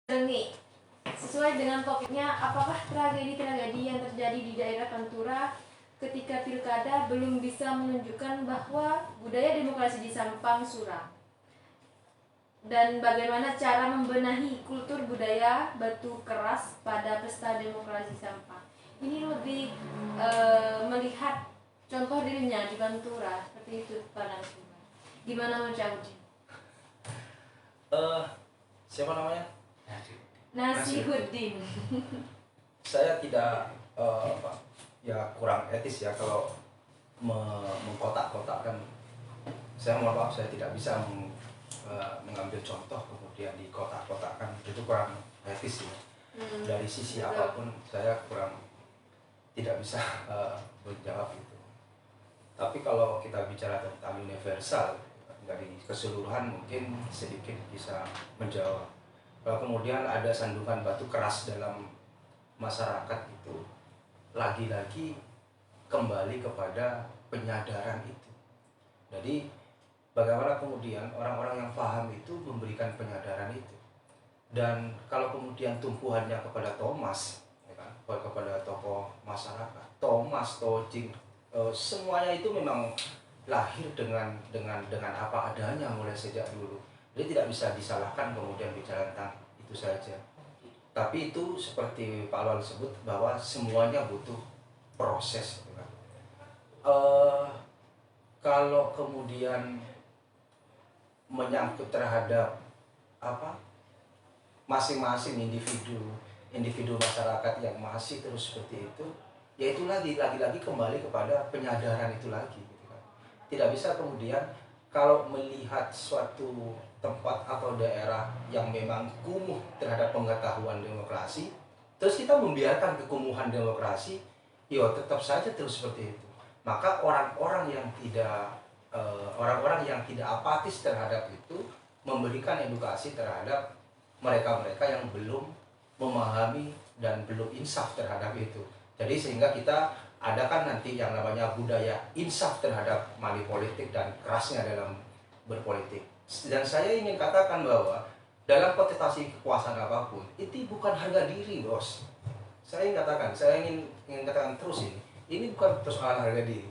Nih, sesuai dengan topiknya, apakah tragedi-tragedi yang terjadi di daerah Pantura ketika pilkada belum bisa menunjukkan bahwa budaya demokrasi di Sampang suram? Dan bagaimana cara membenahi kultur budaya batu keras pada pesta demokrasi Sampang? Ini lebih melihat contoh dirinya di Pantura, seperti itu Pak Nasir. Gimana menjawabnya? Siapa namanya? Nasihuddin. Saya tidak kurang etis ya kalau mengkotak-kotakkan. Saya mohon maaf, saya tidak bisa mengambil contoh kemudian dikotak-kotakkan, itu kurang etis ya. Dari sisi apapun saya kurang tidak bisa menjawab itu. Tapi kalau kita bicara tentang universal dari keseluruhan mungkin sedikit bisa menjawab. Kalau kemudian ada sandungan batu keras dalam masyarakat itu, lagi-lagi kembali kepada penyadaran itu. Jadi bagaimana kemudian orang-orang yang paham itu memberikan penyadaran itu. Dan kalau kemudian tumpuannya kepada Thomas, ya kan, kepada tokoh masyarakat, Thomas, Tojing, semuanya itu memang lahir dengan apa adanya mulai sejak dulu. Jadi tidak bisa disalahkan kemudian bicara tentang itu saja. Tapi itu seperti Pak Lawal sebut bahwa semuanya butuh proses. Kalau kemudian menyangkut terhadap masing-masing individu masyarakat yang masih terus seperti itu, ya itu lagi-lagi kembali kepada penyadaran itu lagi. Tidak bisa kemudian kalau melihat suatu tempat atau daerah yang memang kumuh terhadap pengetahuan demokrasi, terus kita membiarkan kekumuhan demokrasi, ya tetap saja terus seperti itu. Maka orang-orang yang tidak apatis terhadap itu memberikan edukasi terhadap mereka-mereka yang belum memahami dan belum insaf terhadap itu. Jadi sehingga kita adakan nanti yang namanya budaya insaf terhadap money politik dan kerasnya dalam berpolitik. Dan saya ingin katakan bahwa dalam kontestasi kekuasaan apapun itu bukan harga diri, bos. Saya ingin katakan terus ini bukan persoalan harga diri.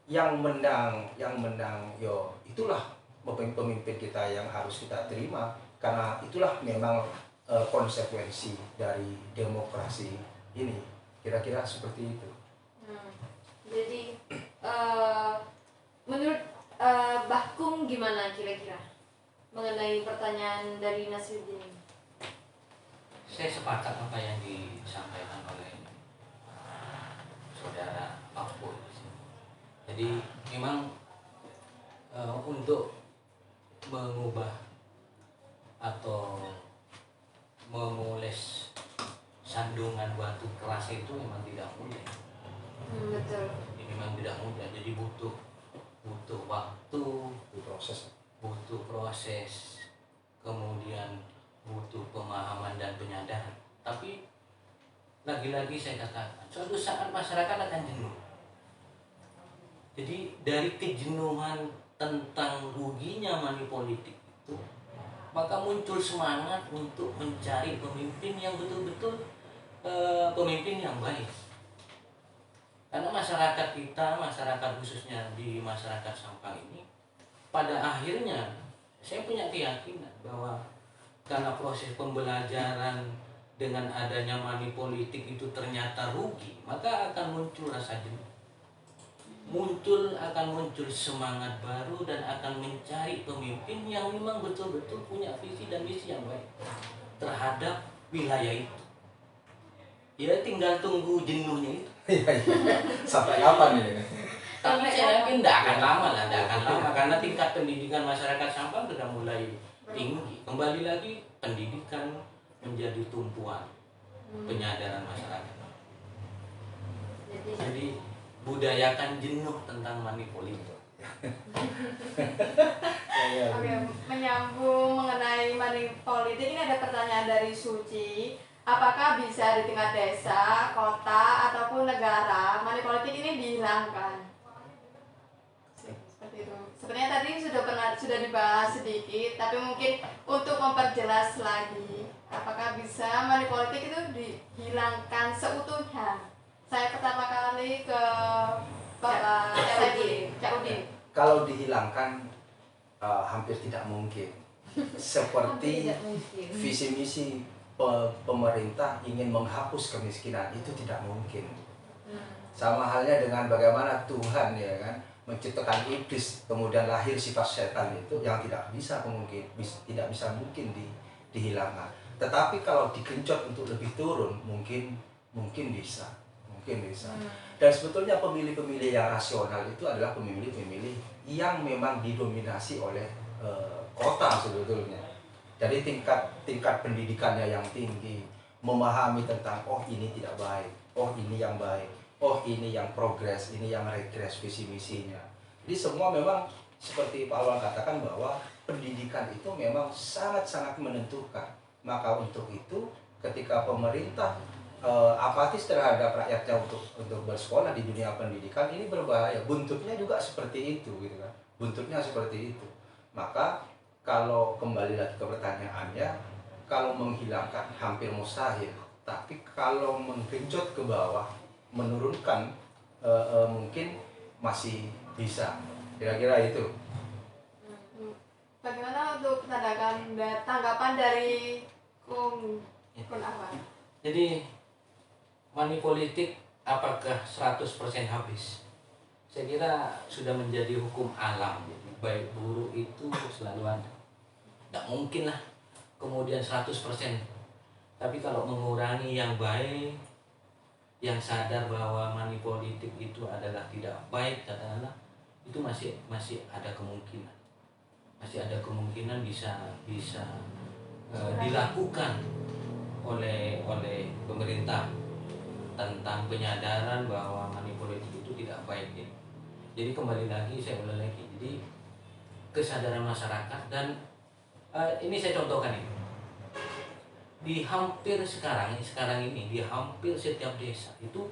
Yang menang yo itulah pemimpin kita yang harus kita terima, karena itulah memang konsekuensi dari demokrasi ini. Kira-kira seperti itu. Jadi menurut Bahkum gimana kira-kira mengenai pertanyaan dari Nasiruddin? Saya sepakat apa yang disampaikan oleh saudara Pak. Jadi memang untuk mengubah atau memoles sandungan batu keras itu memang tidak mudah. Betul. Ini memang tidak mudah. Jadi butuh waktu, butuh proses, kemudian butuh pemahaman dan penyadaran. Tapi lagi-lagi saya katakan, suatu saat masyarakat akan jenuh. Jadi dari kejenuhan tentang ruginya money politik itu, maka muncul semangat untuk mencari pemimpin yang betul-betul pemimpin yang baik. Karena masyarakat kita, masyarakat khususnya di masyarakat Sampang ini, pada akhirnya saya punya keyakinan bahwa karena proses pembelajaran dengan adanya money politik itu ternyata rugi, maka akan muncul rasa jenuh. Akan muncul semangat baru dan akan mencari pemimpin yang memang betul-betul punya visi dan misi yang baik terhadap wilayah itu. Ya tinggal tunggu jenuhnya itu. Sampai kapan ini? Tapi saya yakin tidak akan lama karena tingkat pendidikan masyarakat Sampang sudah mulai tinggi. Kembali lagi pendidikan menjadi tumpuan penyadaran masyarakat. Jadi budayakan jenuh tentang money politik. Oke, menyambung mengenai money politik, ini ada pertanyaan dari Suci. Apakah bisa di tingkat desa, kota, ataupun negara money politik ini dihilangkan? Seperti itu. Sebenarnya tadi sudah dibahas sedikit, tapi mungkin untuk memperjelas lagi apakah bisa money politik itu dihilangkan seutuhnya? Saya pertama kali ke Bapak Cak Udin. Kalau dihilangkan hampir tidak mungkin. Seperti visi misi pemerintah ingin menghapus kemiskinan, itu tidak mungkin. Sama halnya dengan bagaimana Tuhan ya kan menciptakan iblis kemudian lahir sifat setan, itu yang tidak bisa tidak bisa mungkin dihilangkan. Tetapi kalau digenjot untuk lebih turun mungkin bisa. Dan sebetulnya pemilih-pemilih yang rasional itu adalah pemilih-pemilih yang memang didominasi oleh kota sebetulnya. Jadi tingkat pendidikannya yang tinggi, memahami tentang oh ini tidak baik, oh ini yang baik, oh ini yang progres, ini yang regres visi misinya. Jadi semua memang seperti Pak Alwan katakan bahwa pendidikan itu memang sangat-sangat menentukan. Maka untuk itu ketika pemerintah apatis terhadap rakyatnya untuk bersekolah di dunia pendidikan, ini berbahaya. Buntutnya juga seperti itu gitu kan. Buntutnya seperti itu. Maka kalau kembali lagi ke pertanyaannya, kalau menghilangkan hampir mustahil, tapi kalau menggenjot ke bawah, menurunkan mungkin masih bisa. Kira-kira itu. Bagaimana untuk tanggapan dari Kun Ahmad? Jadi money politik apakah 100% habis? Saya kira sudah menjadi hukum alam. Baik buruk itu selalu ada. Tidak mungkin lah kemudian 100%. Tapi kalau mengurangi yang baik, yang sadar bahwa money politik itu adalah tidak baik, katakanlah, itu masih ada kemungkinan. Masih ada kemungkinan bisa dilakukan oleh pemerintah tentang penyadaran bahwa money politik itu tidak baik ya. Jadi kembali lagi saya ulang lagi. Jadi kesadaran masyarakat dan ini saya contohkan ini. Di hampir sekarang ini di hampir setiap desa itu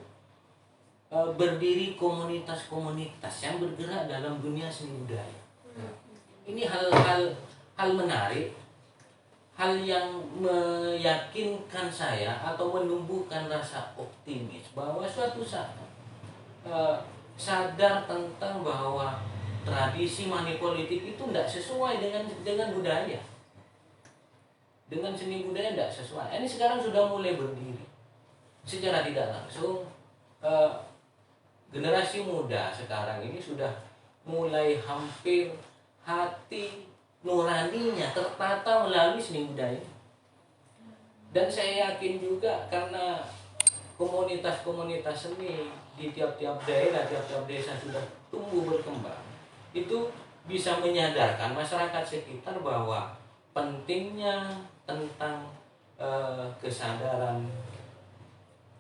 berdiri komunitas-komunitas yang bergerak dalam dunia seni budaya. Ini hal menarik, hal yang meyakinkan saya atau menumbuhkan rasa optimis bahwa suatu saat sadar tentang bahwa tradisi money politik itu tidak sesuai dengan budaya, dengan seni budaya tidak sesuai. Ini sekarang sudah mulai berdiri secara tidak langsung. Generasi muda sekarang ini sudah mulai hampir hati nuraninya tertata melalui seni budaya. Dan saya yakin juga karena komunitas-komunitas seni di tiap-tiap daerah, tiap-tiap desa sudah tumbuh berkembang, itu bisa menyadarkan masyarakat sekitar bahwa pentingnya tentang kesadaran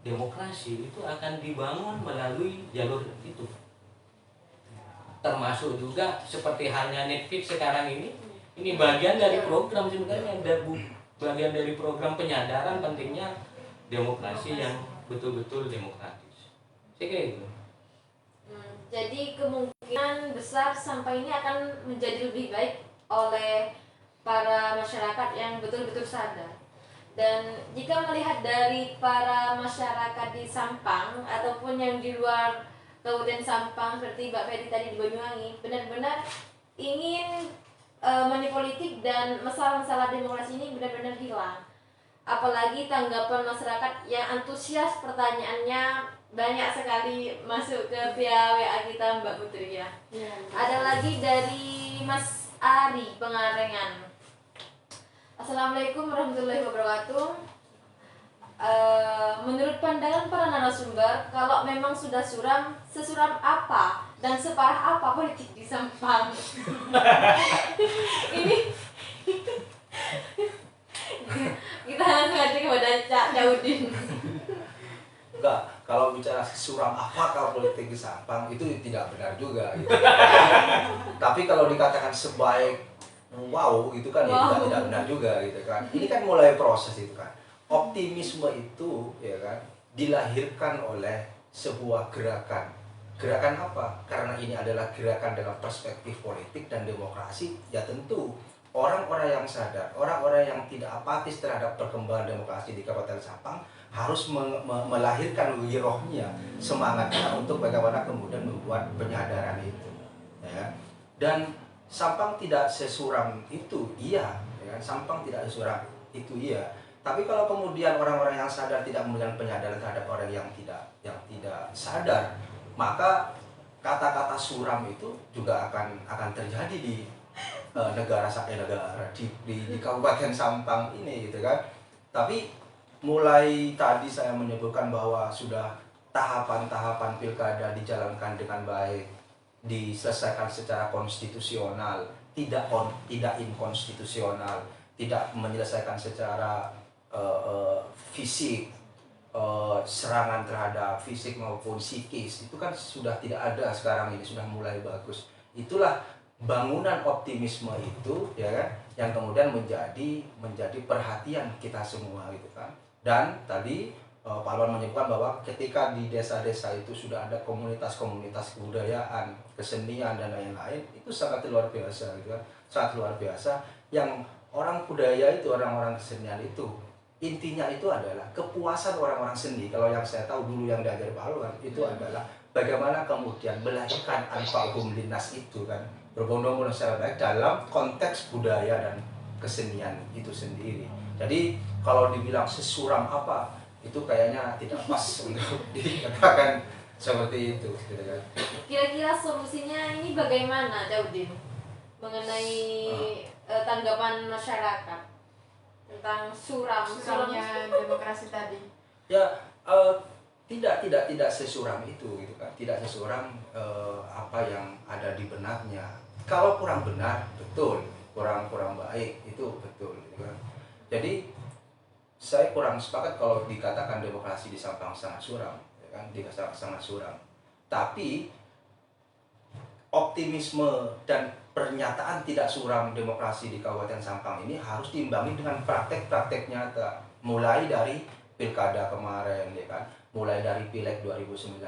demokrasi itu akan dibangun melalui jalur itu. Termasuk juga seperti halnya Netflix sekarang ini bagian dari program sebenarnya, ada bagian dari program penyadaran pentingnya demokrasi yang betul-betul demokratis. Saya kira itu. Jadi kemungkinan besar sampah ini akan menjadi lebih baik oleh para masyarakat yang betul-betul sadar. Dan jika melihat dari para masyarakat di Sampang ataupun yang di luar Kabupaten Sampang seperti Mbak Ferry tadi di Banyuwangi, benar-benar ingin money politik dan masalah-masalah demokrasi ini benar-benar hilang. Apalagi tanggapan masyarakat yang antusias, pertanyaannya banyak sekali masuk ke via WA kita Mbak Putri ya. Ada lagi dari Mas Ari Pengarengan. Assalamualaikum warahmatullahi wabarakatuh. Menurut pandangan para narasumber, kalau memang sudah suram, sesuram apa dan separah apa politik di Sampang? Ini kita langsung aja kepada Cak Daudin. Enggak, kalau bicara suram apakah politik di Sampang itu tidak benar juga gitu. Tapi kalau dikatakan sebaik wow itu kan ya tidak benar juga gitu kan. Ini kan mulai proses itu kan. Optimisme itu ya kan dilahirkan oleh sebuah gerakan. Gerakan apa? Karena ini adalah gerakan dalam perspektif politik dan demokrasi, ya tentu orang-orang yang sadar, orang-orang yang tidak apatis terhadap perkembangan demokrasi di Kabupaten Sampang harus melahirkan wirohnya, semangatnya untuk bagaimana kemudian membuat penyadaran itu, ya. Dan Sampang tidak sesuram itu, iya, ya. Sampang tidak sesuram itu, iya. Tapi kalau kemudian orang-orang yang sadar tidak memberikan penyadaran terhadap orang yang tidak sadar, maka kata-kata suram itu juga akan terjadi di negara di Kabupaten Sampang ini, gitu kan. Tapi mulai tadi saya menyebutkan bahwa sudah tahapan-tahapan pilkada dijalankan dengan baik, diselesaikan secara konstitusional, tidak inkonstitusional, tidak menyelesaikan secara fisik, serangan terhadap fisik maupun psikis, itu kan sudah tidak ada sekarang ini, sudah mulai bagus. Itulah bangunan optimisme itu, ya kan, yang kemudian menjadi perhatian kita semua, gitu kan. Dan tadi Pak Alwan menyebutkan bahwa ketika di desa-desa itu sudah ada komunitas-komunitas kebudayaan, kesenian dan lain-lain, itu sangat luar biasa, gitu kan, sangat luar biasa. Yang orang budaya itu, orang-orang kesenian itu, intinya itu adalah kepuasan orang-orang seni. Kalau yang saya tahu dulu yang diajar Pak Alwan itu adalah bagaimana kemudian melahirkan anfa'uhum linnas itu kan, berbondong-bondong secara baik dalam konteks budaya dan kesenian itu sendiri. Jadi kalau dibilang sesuram apa, itu kayaknya tidak pas untuk dikatakan seperti itu, gitu kan. Kira-kira solusinya ini bagaimana, Daudin, mengenai tanggapan masyarakat tentang suramnya demokrasi tadi? Ya, tidak sesuram itu, gitu kan. Tidak sesuram apa yang ada di benaknya. Kalau kurang benar, betul. Kurang baik, itu betul, gitu kan. Jadi saya kurang sepakat kalau dikatakan demokrasi di Sampang sangat suram, ya kan, sangat suram. Tapi optimisme dan pernyataan tidak suram demokrasi di Kabupaten Sampang ini harus diimbangi dengan praktek-praktek nyata, mulai dari pilkada kemarin, ya kan, mulai dari Pileg 2019,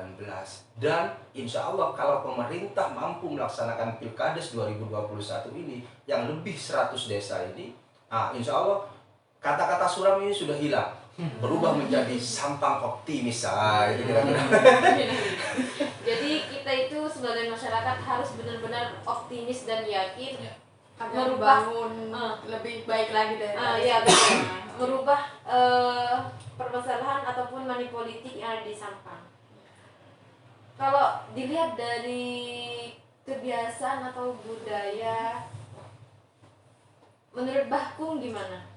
dan insya Allah kalau pemerintah mampu melaksanakan Pilkades 2021 ini yang lebih 100 desa ini, insya Allah kata-kata suram ini sudah hilang, berubah menjadi Sampang optimis, gitu kira-kira. Jadi kita itu sebagai masyarakat harus benar-benar optimis dan yakin membangun lebih baik lagi dari ya betul. Merubah permasalahan ataupun money politik yang ada di Sampang. Kalau dilihat dari kebiasaan atau budaya, menurut Bahkung gimana?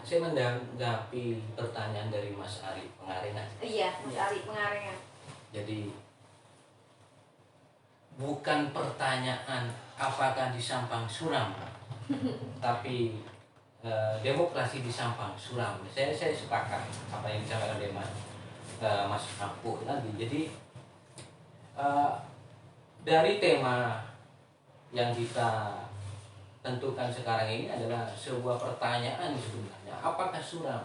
Saya menanggapi pertanyaan dari Mas Ari Pengarengan. Iya, Mas Ari Pengarengan. Jadi bukan pertanyaan apakah di Sampang suram, tapi demokrasi di Sampang suram. Saya sepakat apa yang disampaikan oleh Mas Apu tadi. Jadi dari tema yang kita tentukan sekarang ini adalah sebuah pertanyaan sebenarnya, apakah suram?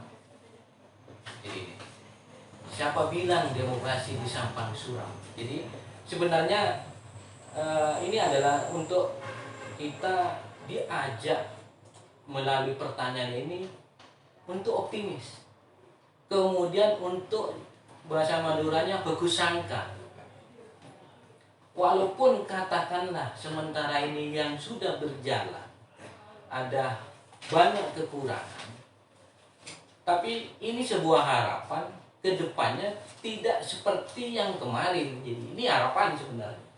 Jadi siapa bilang demokrasi di Sampang suram? Jadi sebenarnya ini adalah untuk kita diajak melalui pertanyaan ini untuk optimis, kemudian untuk bahasa Maduranya bagus sangka. Walaupun katakanlah sementara ini yang sudah berjalan ada banyak kekurangan, tapi ini sebuah harapan ke depannya tidak seperti yang kemarin. Jadi ini harapan sebenarnya.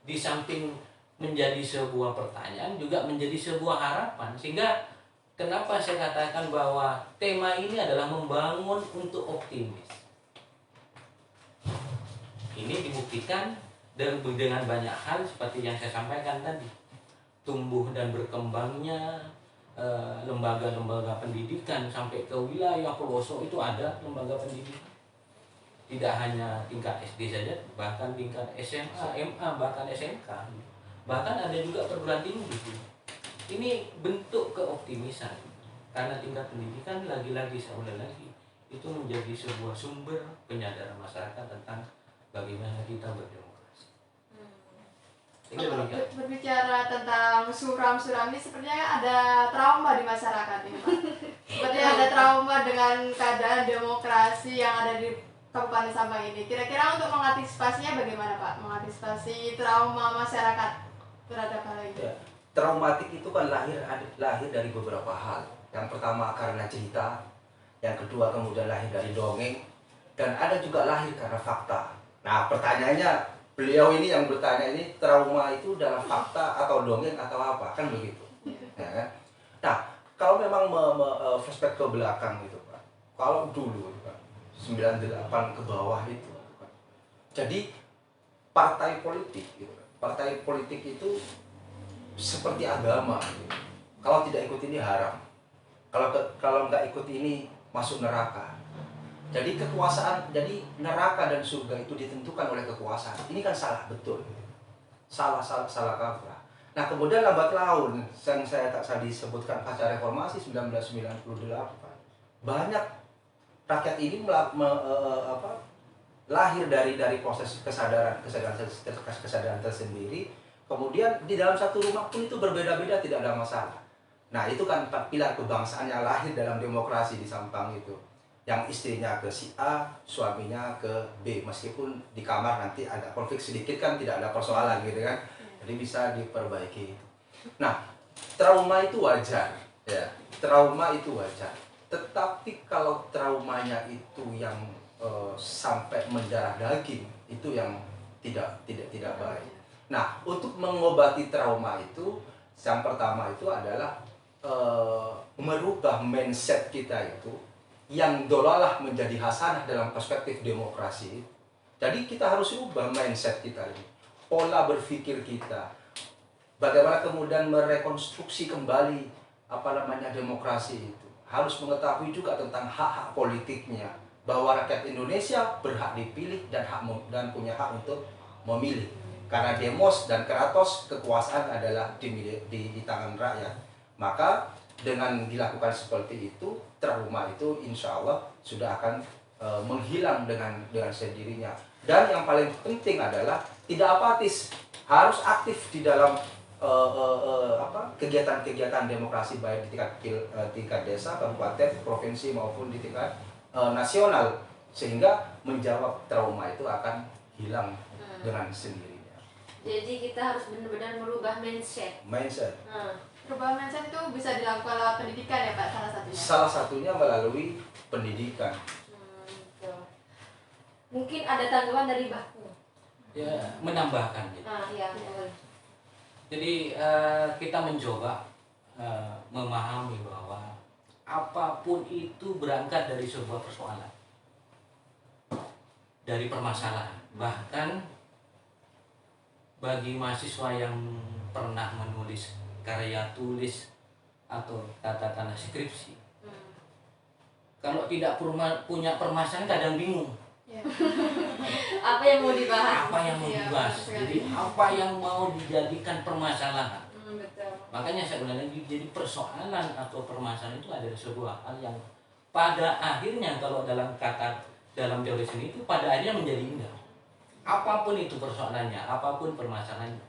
Di samping menjadi sebuah pertanyaan juga menjadi sebuah harapan. Sehingga kenapa saya katakan bahwa tema ini adalah membangun untuk optimis. Ini dibuktikan dengan banyak hal seperti yang saya sampaikan tadi. Tumbuh dan berkembangnya lembaga-lembaga pendidikan sampai ke wilayah pelosok itu ada lembaga pendidikan. Tidak hanya tingkat SD saja, bahkan tingkat SMA, MA, bahkan SMK. Bahkan ada juga perguruan tinggi. Ini bentuk keoptimisan. Karena tingkat pendidikan lagi-lagi saya ulang lagi itu menjadi sebuah sumber penyadaran masyarakat tentang bagaimana kita berdemokrasi. Berbicara tentang suram-suram ini sepertinya ada trauma di masyarakat ini, Pak. Sepertinya ada trauma dengan keadaan demokrasi yang ada di Kabupaten Sampang ini. Kira-kira untuk mengantisipasinya bagaimana, Pak? Mengantisipasi trauma masyarakat terhadap hal ini. Ya, traumatik itu kan lahir dari beberapa hal. Yang pertama karena cerita, yang kedua kemudian lahir dari dongeng, dan ada juga lahir karena fakta. Nah, pertanyaannya beliau ini yang bertanya ini, trauma itu dalam fakta atau dongeng atau apa, kan begitu. Ya, kan? Nah, kalau memang flashback ke belakang gitu Pak, kalau dulu kan 98 ke bawah itu kan, jadi partai politik gitu, partai politik itu seperti agama gitu. Kalau tidak ikut ini haram, kalau nggak ikut ini masuk neraka. Jadi kekuasaan, jadi neraka dan surga itu ditentukan oleh kekuasaan. Ini kan salah betul, salah kaprah. Nah kemudian lambat laun, yang saya tak tadi sebutkan pasca reformasi 1998, banyak rakyat ini lahir dari proses kesadaran tersendiri. Kemudian di dalam satu rumah pun itu berbeda-beda, tidak ada masalah. Nah itu kan 4 pilar kebangsaan yang lahir dalam demokrasi di Sampang itu. Yang istrinya ke si A, suaminya ke B, meskipun di kamar nanti ada konflik sedikit kan tidak ada persoalan gitu kan, jadi bisa diperbaiki. Nah, trauma itu wajar, ya, trauma itu wajar. Tetapi kalau traumanya itu yang sampai mendarah daging, itu yang tidak baik. Nah, untuk mengobati trauma itu, yang pertama itu adalah merubah mindset kita itu yang dolalah menjadi hasanah dalam perspektif demokrasi. Jadi kita harus ubah mindset kita ini, pola berpikir kita. Bagaimana kemudian merekonstruksi kembali demokrasi itu. Harus mengetahui juga tentang hak-hak politiknya, bahwa rakyat Indonesia berhak dipilih dan punya hak untuk memilih. Karena demos dan kratos kekuasaan adalah di tangan rakyat. Maka dengan dilakukan seperti itu, trauma itu insya Allah sudah akan menghilang dengan sendirinya. Dan yang paling penting adalah tidak apatis, harus aktif di dalam kegiatan-kegiatan demokrasi, baik di tingkat desa, kabupaten, provinsi maupun di tingkat nasional, sehingga menjawab trauma itu akan hilang dengan sendirinya. Jadi kita harus benar-benar merubah mindset. Perubahan mindset itu bisa dilakukan lewat pendidikan ya Pak, salah satunya? Salah satunya melalui pendidikan. Mungkin ada tanggapan dari Baku. Ya, menambahkan gitu. Ya, betul. Jadi kita mencoba memahami bahwa apapun itu berangkat dari sebuah persoalan, dari permasalahan. Bahkan bagi mahasiswa yang pernah menulis karya tulis atau katakanlah skripsi, kalau tidak punya permasalahan kadang bingung. Apa yang mau dibahas? Jadi apa yang mau dijadikan permasalahan? Betul. Makanya saya ulang lagi, jadi persoalan atau permasalahan itu adalah sebuah hal yang pada akhirnya, kalau dalam teori seni itu pada akhirnya menjadi indah. Apapun itu persoalannya, apapun permasalahannya.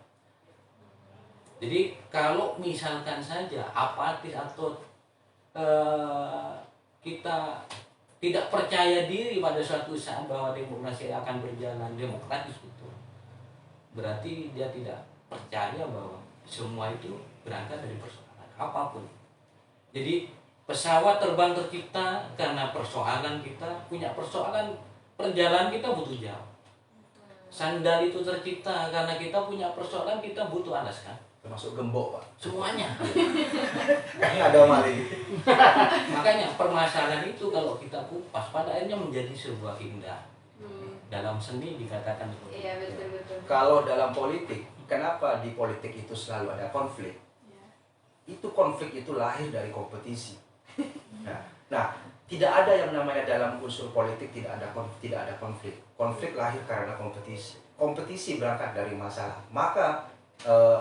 Jadi kalau misalkan saja apatis atau kita tidak percaya diri pada suatu saat bahwa demokrasi akan berjalan demokratis, itu berarti dia tidak percaya bahwa semua itu berangkat dari persoalan apapun. Jadi pesawat terbang tercipta karena persoalan kita, punya persoalan, perjalanan kita butuh jauh. Sandal itu tercipta karena kita punya persoalan, kita butuh alas kan? Termasuk gembok Pak. Semuanya. Ini ada maling. Makanya permasalahan itu kalau kita kupas pada akhirnya menjadi sebuah indah. Dalam seni dikatakan seperti Iya, betul. Kalau dalam politik, kenapa di politik itu selalu ada konflik? Itu konflik itu lahir dari kompetisi. Nah, tidak ada yang namanya dalam unsur politik tidak ada konflik. Konflik lahir karena kompetisi. Kompetisi berangkat dari masalah. Maka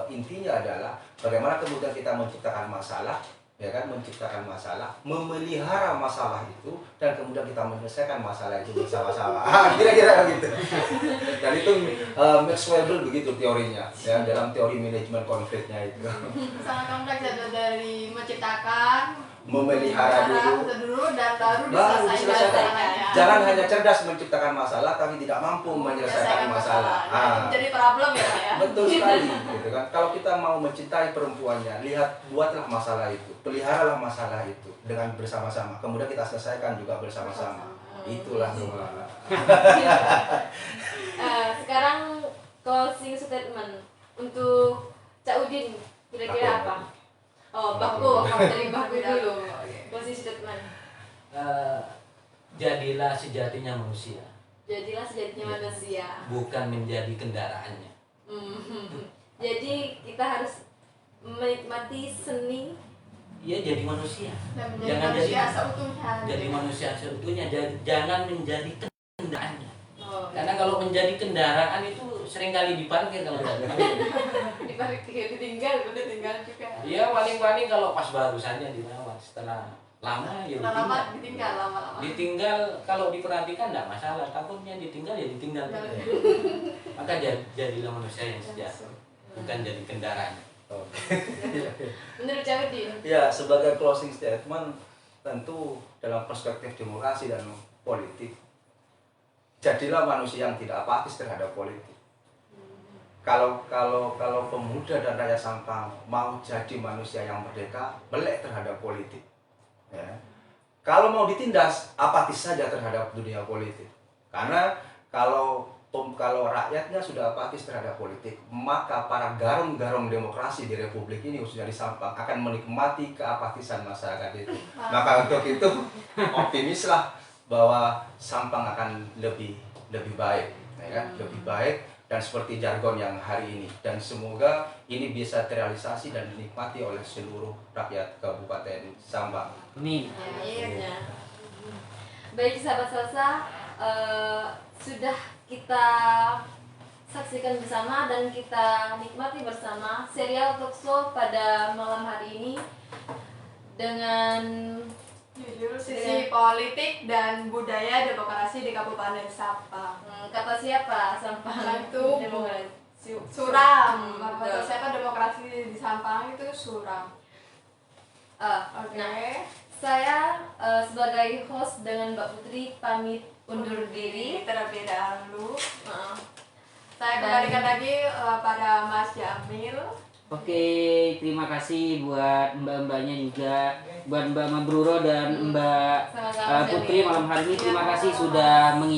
intinya adalah bagaimana kemudian kita menciptakan masalah ya kan, menciptakan masalah, memelihara masalah itu, dan kemudian kita menyelesaikan masalah itu bersama-sama. Kira-kira begitu. Dan itu Maxwell begitu teorinya, ya, dalam teori manajemen konfliknya itu. Sangat kompleks ya, dari menciptakan, Memelihara dulu dan baru diselesaikan. masalahnya. Jangan hanya cerdas menciptakan masalah tapi tidak mampu menyelesaikan masalah. Nah, jadi problem ya Pak ya. Betul sekali, gitu kan. Kalau kita mau mencintai perempuannya, lihat, buatlah masalah itu, peliharalah masalah itu dengan bersama-sama. Kemudian kita selesaikan juga bersama-sama. Itulah semua. Sekarang closing statement untuk Cak Udin, kira-kira apa? Oh, Baku, dari Baku dulu. Closing statement. Jadilah sejatinya manusia, Jadilah sejatinya manusia. bukan menjadi kendaraannya. Jadi kita harus menikmati seni. Iya, jadi manusia. Dan menjadi Jangan manusia jadi- seutuhnya. Jadi manusia seutuhnya, jangan menjadi kendaraannya. Oh, Karena kalau menjadi kendaraan itu seringkali diparkir kalau tidak ditinggal. Tinggal juga. Iya, paling-paling kalau pas baru saja dirawat, setelah lama ya Setelah lama ditinggal. ditinggal lama-lama. Ditinggal kalau diperhatikan tidak masalah, takutnya ditinggal ya ditinggal. Maka jadilah manusia yang sejati, bukan jadi kendaraan. Menurut Cak Udin, Ya, sebagai closing statement, tentu dalam perspektif demokrasi dan politik, jadilah manusia yang tidak apatis terhadap politik. Kalau pemuda dan rakyat Sampang mau jadi manusia yang merdeka, melek terhadap politik. Ya. Kalau mau ditindas, apatis saja terhadap dunia politik. Karena kalau rakyatnya sudah apatis terhadap politik, maka para garong-garong demokrasi di Republik ini, khususnya di Sampang, akan menikmati keapatisan masyarakat itu. Maka untuk itu, optimislah bahwa Sampang akan lebih baik, ya kan? Lebih baik, dan seperti jargon yang hari ini, dan semoga ini bisa terrealisasi dan dinikmati oleh seluruh rakyat Kabupaten Sampang. Amin. akhirnya. Baik sahabat Salsa, sudah kita saksikan bersama dan kita nikmati bersama serial talkshow pada malam hari ini dengan Jujur, sisi politik dan budaya demokrasi di Kabupaten Sampang. kata siapa Sampang Itu demokrasi Suram. Betul. Kata siapa demokrasi di Sampang itu suram. Oke. Nah, saya sebagai host dengan Mbak Putri pamit undur diri. Terlebih dahulu. Maaf. Saya Dan- kembalikan lagi pada Mas Jamil. Oke, terima kasih buat mbak-mbaknya juga, buat Mbak Mabruro dan Mbak Sama-sama, Putri Jamil. malam hari ini. Terima kasih sudah mengisi